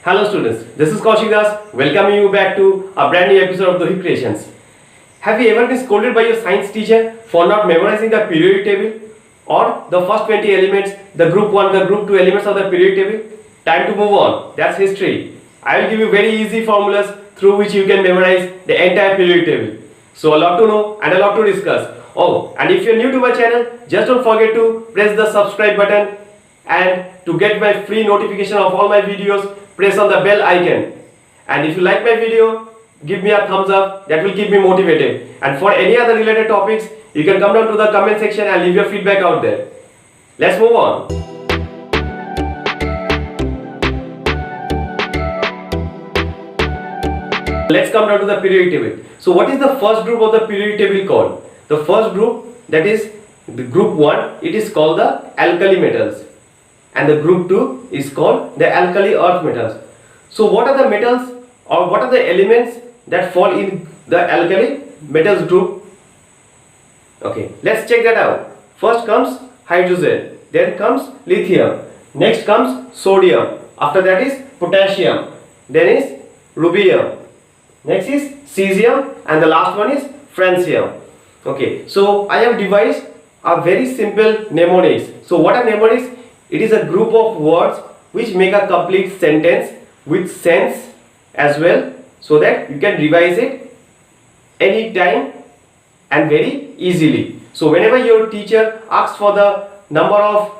Hello students, this is Chakdaha welcoming you back to a brand new episode of Duhik Creations. Have you ever been scolded by your science teacher for not memorizing the periodic table or the first 20 elements, the group 1, the group 2 elements of the periodic table? Time to move on, that's history. I will give you very easy formulas through which you can memorize the entire periodic table. So a lot to know and a lot to discuss. Oh, and if you're new to my channel, just don't forget to press the subscribe button, and to get my free notification of all my videos, press on the bell icon. And if you like my video, give me a thumbs up, that will keep me motivated. And for any other related topics, you can come down to the comment section and leave your feedback out there. Let's move on. Let's come down to the periodic table. So what is the first group of the periodic table called? The first group, that is the group 1, it is called the alkali metals. And the group 2 is called the alkali earth metals. So what are the metals or what are the elements that fall in the alkali metals group? Okay, let's check that out. First comes hydrogen, then comes lithium, next comes sodium, after that is potassium, then is rubium, next is cesium, and the last one is francium. Okay, so I have devised a very simple mnemonics. So what are mnemonics? It is a group of words which make a complete sentence with sense as well, so that you can revise it anytime and very easily. So whenever your teacher asks for the number of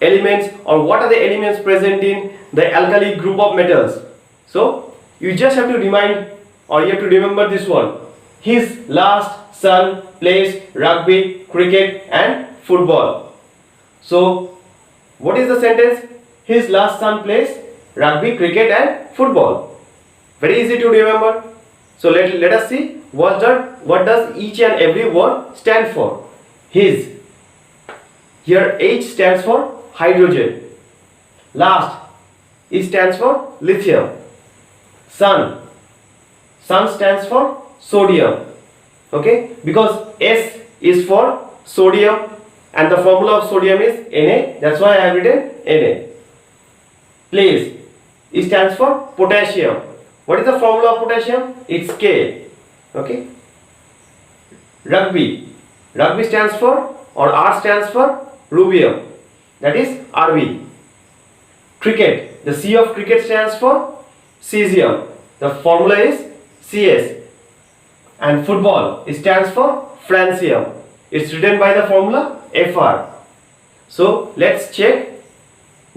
elements or what are the elements present in the alkali group of metals, so you just have to remind or you have to remember this one. His last son plays rugby, cricket and football. So what is the sentence? His last son plays rugby, cricket and football. Very easy to remember. So let us see what does each and every word stand for. His. Here H stands for hydrogen. Last, it stands for lithium. Son. Son stands for sodium. Okay, because S is for sodium and the formula of sodium is Na, that's why I have written Na. Plays, it stands for potassium. What is the formula of potassium? It's K. Okay. Rugby. Rugby stands for, or R stands for rubium, that is Rb. Cricket. The C of cricket stands for cesium. The formula is Cs. And football, it stands for francium. It's written by the formula Fr. So let's check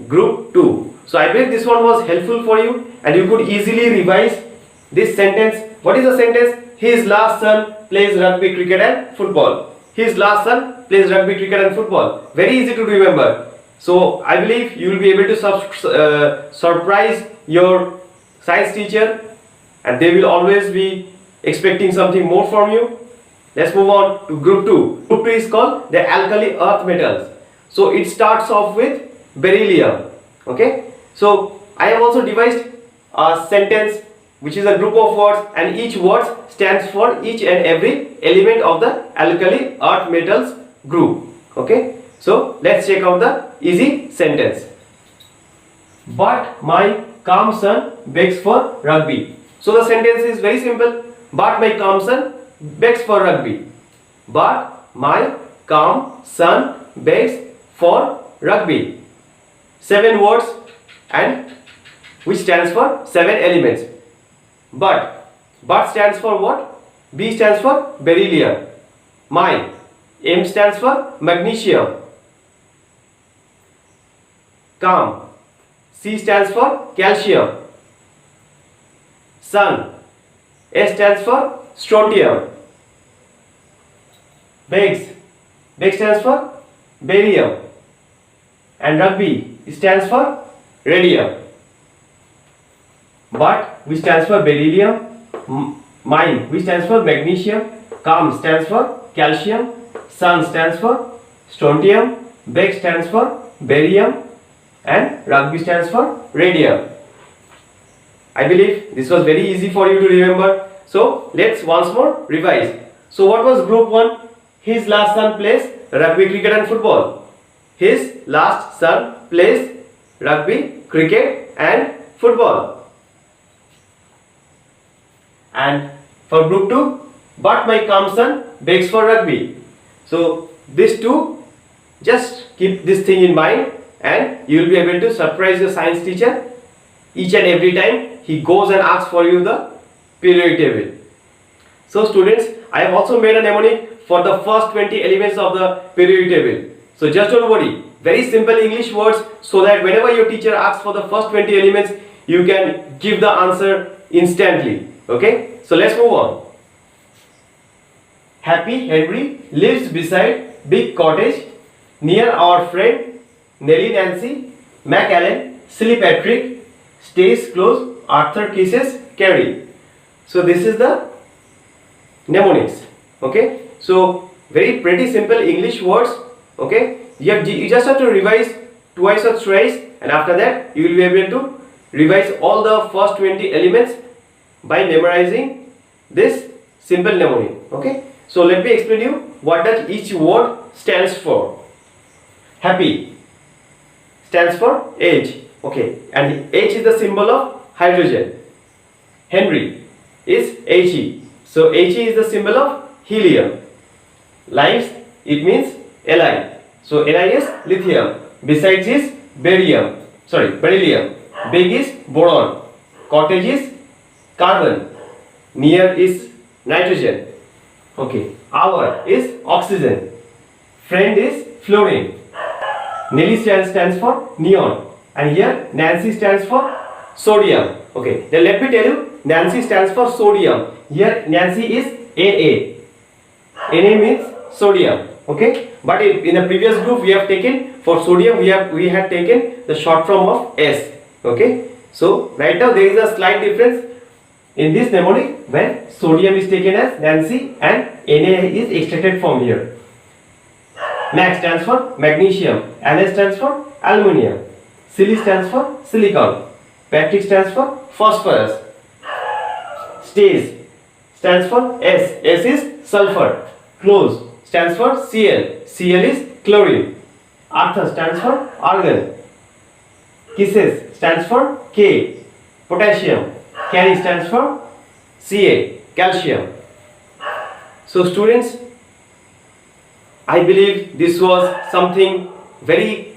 group 2. So I believe this one was helpful for you and you could easily revise this sentence. What is the sentence? His last son plays rugby, cricket and football. His last son plays rugby, cricket and football. Very easy to remember. So I believe you will be able to surprise your science teacher and they will always be expecting something more from you. Let's move on to group 2. Group 2 is called the alkali earth metals. So it starts off with beryllium. Okay. So I have also devised a sentence which is a group of words and each word stands for each and every element of the alkali earth metals group. Okay. So let's check out the easy sentence. But my calm son begs for rugby. So the sentence is very simple. But my calm son begs for rugby. But my calm son begs for rugby. 7 words and which stands for 7 elements. But stands for what? B stands for beryllium. My, M stands for magnesium. Calm, C stands for calcium. Sun, S stands for strontium. Begs stands for barium. And rugby stands for radium. But which stands for beryllium, mine which stands for magnesium, calm stands for calcium, sun stands for strontium, beg stands for barium and rugby stands for radium. I believe this was very easy for you to remember. So let's once more revise. So what was group 1? His last son plays rugby, cricket and football. His last son plays rugby, cricket and football. And for group 2, but my calm son begs for rugby. So these two, just keep this thing in mind and you will be able to surprise your science teacher each and every time he goes and asks for you the periodic table. So students, I have also made a mnemonic for the first 20 elements of the periodic table. So just don't worry, very simple English words, so that whenever your teacher asks for the first 20 elements, you can give the answer instantly. Okay, so let's move on. Happy Henry lives beside big cottage near our friend Nellie Nancy, Mac Allen, Silly Patrick, stays close, Arthur kisses Carrie. So this is the mnemonics. Okay, so very pretty simple English words. Okay, you just have to revise twice or thrice, and after that you will be able to revise all the first 20 elements by memorizing this simple mnemonic. Okay, so let me explain you what does each word stands for. Happy stands for H. Okay, and H is the symbol of hydrogen. Henry is He. So He is the symbol of helium. Lives, it means Li. So Li is lithium. Besides is beryllium. Big is boron. Cottage is carbon. Near is nitrogen. Okay. Our is oxygen. Friend is fluorine. Nelly stands for neon. And here Nancy stands for sodium. Okay. Then let me tell you, Nancy stands for sodium. Here Nancy is Na. Na means sodium. Okay. But in the previous group we have taken, for sodium we had taken the short form of S. Okay. So right now there is a slight difference in this mnemonic when sodium is taken as Nancy and Na is extracted from here. Mac stands for magnesium. Al stands for aluminium. Silly stands for silicon. Patrick stands for phosphorus. Stays stands for S. S is sulfur. Close stands for Cl. Cl is chlorine. Arthur stands for argon. Kisses stands for K. Potassium. Carry stands for Ca. Calcium. So students, I believe this was something very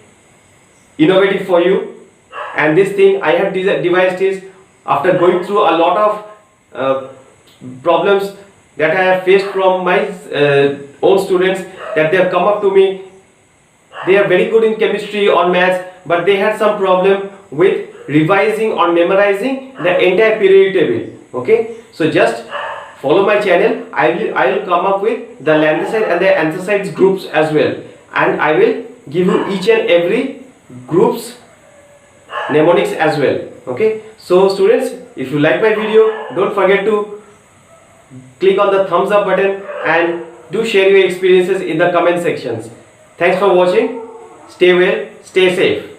innovative for you, and this thing I have devised is after going through a lot of problems that I have faced from my own students, that they have come up to me. They are very good in chemistry or maths, but they had some problem with revising or memorizing the entire periodic table. Okay, so just follow my channel. I will come up with the lambda and the anthracite groups as well, and I will give you each and every groups mnemonics as well. Okay, so students, if you like my video, don't forget to click on the thumbs up button and do share your experiences in the comment sections. Thanks for watching. Stay well, stay safe.